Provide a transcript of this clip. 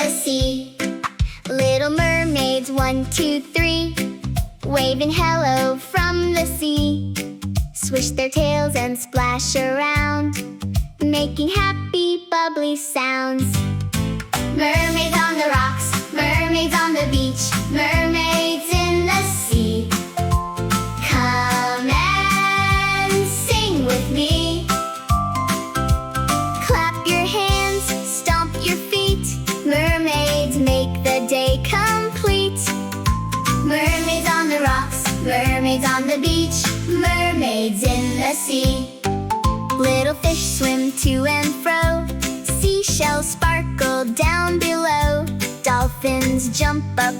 the sea. Little mermaids, 1, 2, 3, waving hello from the sea. Swish their tails and splash around, making happy, bubbly sounds. Mermaids on the rocks, mermaids on the beach, mermaids in the sea. Come and sing with me. Clap your hands, stomp your feet. Mermaids make the day complete. Mermaids on the rocks, mermaids on the beach, mermaids in the sea. Little fish swim to and fro, seashells sparkle down below. Dolphins jump up